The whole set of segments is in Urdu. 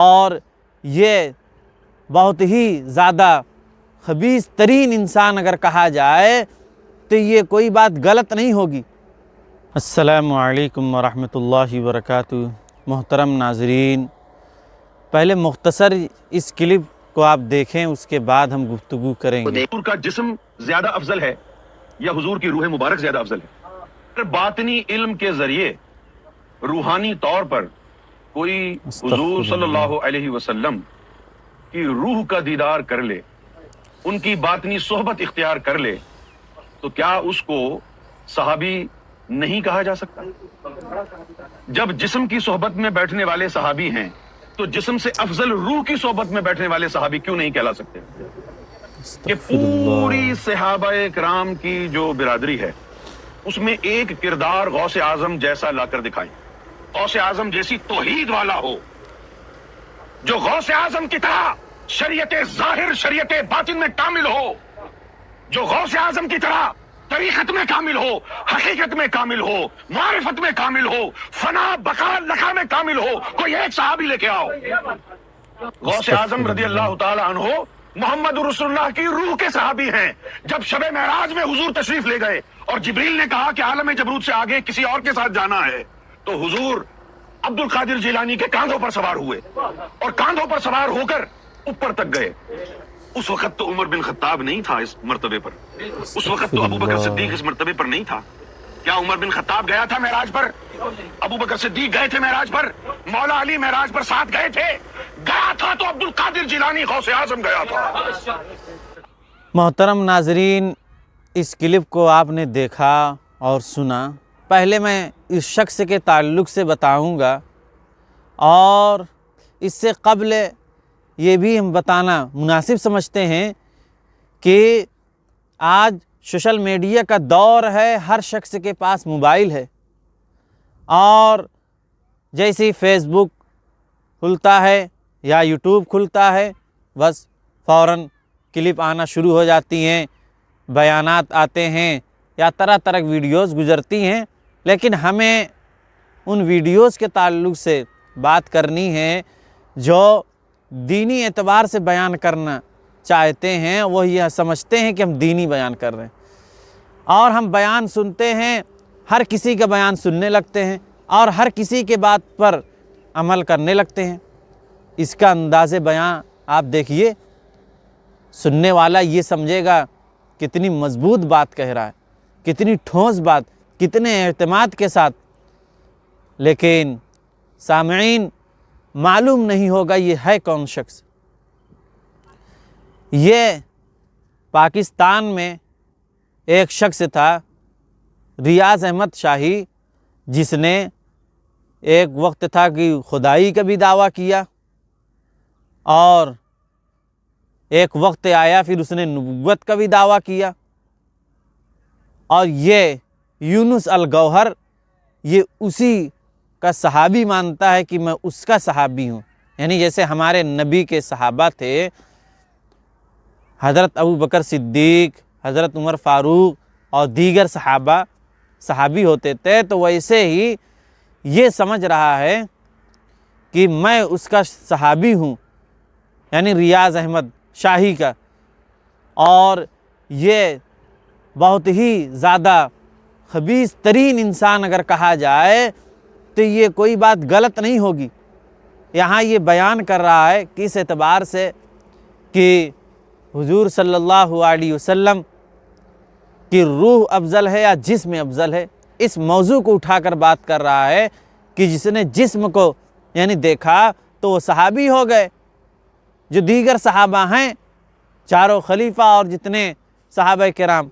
اور یہ بہت ہی زیادہ خبیث ترین انسان اگر کہا جائے تو یہ کوئی بات غلط نہیں ہوگی۔ السلام علیکم ورحمۃ اللہ وبرکاتہ۔ محترم ناظرین، پہلے مختصر اس کلپ کو آپ دیکھیں، اس کے بعد ہم گفتگو کریں گے۔ حضور کا جسم زیادہ افضل ہے یا حضور کی روح مبارک زیادہ افضل ہے؟ باطنی علم کے ذریعے روحانی طور پر کوئی حضور صلی اللہ علیہ وسلم کی روح کا دیدار کر لے، ان کی باطنی صحبت اختیار کر لے، تو کیا اس کو صحابی نہیں کہا جا سکتا؟ جب جسم کی صحبت میں بیٹھنے والے صحابی ہیں تو جسم سے افضل روح کی صحبت میں بیٹھنے والے صحابی کیوں نہیں کہلا سکتے؟ کہ پوری صحابہ کرام کی جو برادری ہے اس میں ایک کردار غوث اعظم جیسا لا کر دکھائیں، غوث اعظم جیسی توحید والا ہو، جو غوث اعظم کی طرح شریعت ظاہر شریعت باطن میں کامل ہو، جو غوث اعظم کی طرح طریقت میں کامل ہو، حقیقت میں کامل ہو، معرفت میں کامل ہو، فنا بقا لقا میں کامل ہو۔ کوئی ایک صحابی لے کے آؤ۔ غوث اعظم رضی اللہ تعالی عنہ محمد رسول اللہ کی روح کے صحابی ہیں۔ جب شب معراج میں حضور تشریف لے گئے اور جبریل نے کہا کہ عالم جبروت سے آگے کسی اور کے ساتھ جانا ہے، تو حضور عبد القادر جیلانی کے کاندھوں پر سوار ہوئے اور کاندھوں پر سوار ہو کر اوپر تک گئے۔ اس وقت تو عمر بن خطاب نہیں تھا اس مرتبے پر، اس وقت تو ابو بکر صدیق اس مرتبے پر نہیں تھا۔ کیا عمر بن خطاب گیا تھا معراج پر؟ ابو بکر صدیق گئے تھے معراج پر؟ مولا علی معراج پر ساتھ گئے تھے؟ گیا تھا تو عبد القادر جیلانی غوث اعظم گیا تھا۔ محترم ناظرین، اس کلپ کو آپ نے دیکھا اور سنا۔ پہلے میں اس شخص کے تعلق سے بتاؤں گا، اور اس سے قبل یہ بھی ہم بتانا مناسب سمجھتے ہیں کہ آج سوشل میڈیا کا دور ہے، ہر شخص کے پاس موبائل ہے، اور جیسے ہی فیس بک کھلتا ہے یا یوٹیوب کھلتا ہے بس فوراً کلپ آنا شروع ہو جاتی ہیں، بیانات آتے ہیں یا طرح طرح کی ویڈیوز گزرتی ہیں۔ لیکن ہمیں ان ویڈیوز کے تعلق سے بات کرنی ہے جو دینی اعتبار سے بیان کرنا چاہتے ہیں، وہ یہ سمجھتے ہیں کہ ہم دینی بیان کر رہے ہیں، اور ہم بیان سنتے ہیں، ہر کسی کا بیان سننے لگتے ہیں اور ہر کسی کے بات پر عمل کرنے لگتے ہیں۔ اس کا انداز بیان آپ دیکھیے، سننے والا یہ سمجھے گا کتنی مضبوط بات کہہ رہا ہے، کتنی ٹھوس بات، کتنے اعتماد کے ساتھ، لیکن سامعین معلوم نہیں ہوگا یہ ہے کون شخص۔ یہ پاکستان میں ایک شخص تھا، ریاض احمد شاہی، جس نے ایک وقت تھا کہ خدائی کا بھی دعویٰ کیا، اور ایک وقت آیا پھر اس نے نبوت کا بھی دعویٰ کیا، اور یہ یونس الگوہر یہ اسی کا صحابی مانتا ہے کہ میں اس کا صحابی ہوں۔ یعنی جیسے ہمارے نبی کے صحابہ تھے، حضرت ابو بکر صدیق، حضرت عمر فاروق اور دیگر صحابی ہوتے تھے، تو ویسے ہی یہ سمجھ رہا ہے کہ میں اس کا صحابی ہوں، یعنی ریاض احمد شاہی کا۔ اور یہ بہت ہی زیادہ خبیث ترین انسان اگر کہا جائے تو یہ کوئی بات غلط نہیں ہوگی۔ یہاں یہ بیان کر رہا ہے کہ اس اعتبار سے کہ حضور صلی اللہ علیہ وسلم کی روح افضل ہے یا جسم افضل ہے، اس موضوع کو اٹھا کر بات کر رہا ہے کہ جس نے جسم کو یعنی دیکھا تو وہ صحابی ہو گئے۔ جو دیگر صحابہ ہیں، چاروں خلیفہ اور جتنے صحابہ کرام،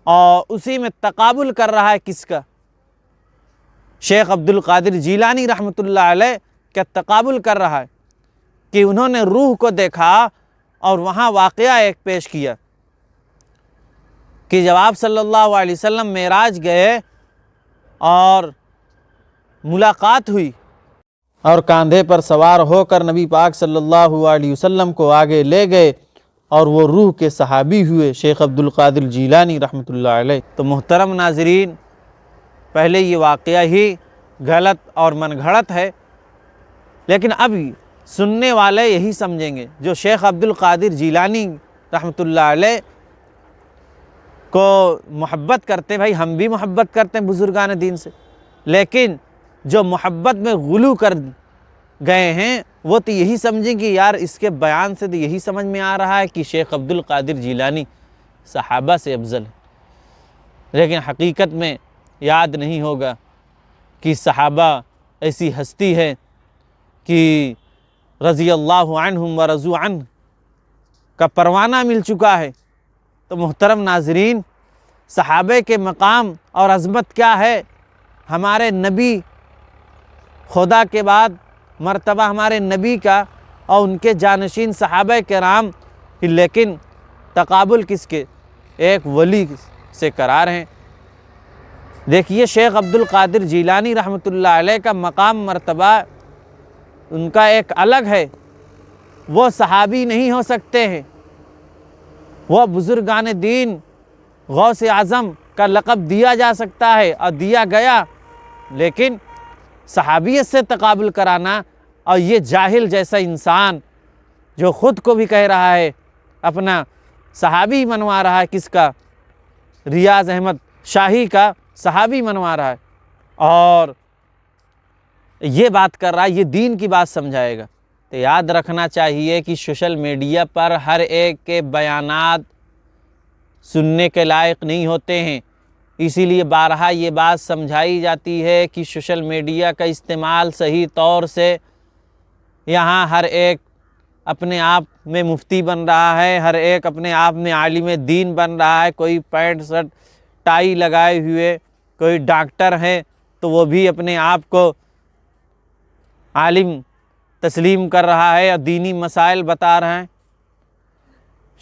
اور اسی میں تقابل کر رہا ہے کس کا؟ شیخ عبد القادر جیلانی رحمۃ اللہ علیہ کا تقابل کر رہا ہے کہ انہوں نے روح کو دیکھا، اور وہاں واقعہ ایک پیش کیا کہ جب آپ صلی اللہ علیہ وسلم معراج گئے اور ملاقات ہوئی، اور کاندھے پر سوار ہو کر نبی پاک صلی اللہ علیہ وسلم کو آگے لے گئے، اور وہ روح کے صحابی ہوئے شیخ عبد القادر جیلانی رحمۃ اللہ علیہ۔ تو محترم ناظرین، پہلے یہ واقعہ ہی غلط اور من گھڑت ہے، لیکن اب سننے والے یہی سمجھیں گے. جو شیخ عبد القادر جیلانی رحمۃ اللہ علیہ کو محبت کرتے ہیں، بھائی ہم بھی محبت کرتے ہیں بزرگان دین سے، لیکن جو محبت میں غلو کر گئے ہیں وہ تو یہی سمجھیں کہ یار اس کے بیان سے تو یہی سمجھ میں آ رہا ہے کہ شیخ عبد القادر جیلانی صحابہ سے افضل ہے، لیکن حقیقت میں یاد نہیں ہوگا کہ صحابہ ایسی ہستی ہے کہ رضی اللہ عنہم و رضوا عنہ کا پروانہ مل چکا ہے. تو محترم ناظرین، صحابہ کے مقام اور عظمت کیا ہے؟ ہمارے نبی، خدا کے بعد مرتبہ ہمارے نبی کا اور ان کے جانشین صحابہ کرام، لیکن تقابل کس کے؟ ایک ولی سے قرار ہیں. دیکھیے شیخ عبد القادر جیلانی رحمۃ اللہ علیہ کا مقام مرتبہ ان کا ایک الگ ہے. وہ صحابی نہیں ہو سکتے ہیں، وہ بزرگان دین غوث اعظم کا لقب دیا جا سکتا ہے اور دیا گیا، لیکن صحابیت سے تقابل کرانا، اور یہ جاہل جیسا انسان جو خود کو بھی کہہ رہا ہے اپنا صحابی منوا رہا ہے، کس کا؟ ریاض احمد شاہی کا صحابی منوا رہا ہے، اور یہ بات کر رہا ہے، یہ دین کی بات سمجھائے گا. تو یاد رکھنا چاہیے کہ سوشل میڈیا پر ہر ایک کے بیانات سننے کے لائق نہیں ہوتے ہیں. اسی لیے بارہا یہ بات سمجھائی جاتی ہے کہ سوشل میڈیا کا استعمال صحیح طور سے، یہاں ہر ایک اپنے آپ میں مفتی بن رہا ہے، ہر ایک اپنے آپ میں عالم دین بن رہا ہے. کوئی پینٹ شرٹ ٹائی لگائے ہوئے کوئی ڈاکٹر ہے تو وہ بھی اپنے آپ کو عالم تسلیم کر رہا ہے اور دینی مسائل بتا رہا ہے.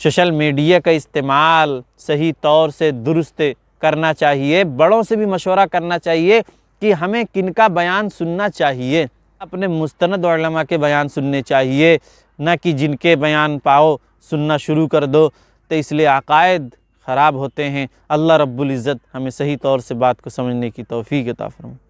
سوشل میڈیا کا استعمال صحیح طور سے درست کرنا چاہیے. بڑوں سے بھی مشورہ کرنا چاہیے کہ ہمیں کن کا بیان سننا چاہیے. اپنے مستند علماء کے بیان سننے چاہیے، نہ کہ جن کے بیان پاؤ سننا شروع کر دو. تو اس لیے عقائد خراب ہوتے ہیں. اللہ رب العزت ہمیں صحیح طور سے بات کو سمجھنے کی توفیق عطا فرمائے.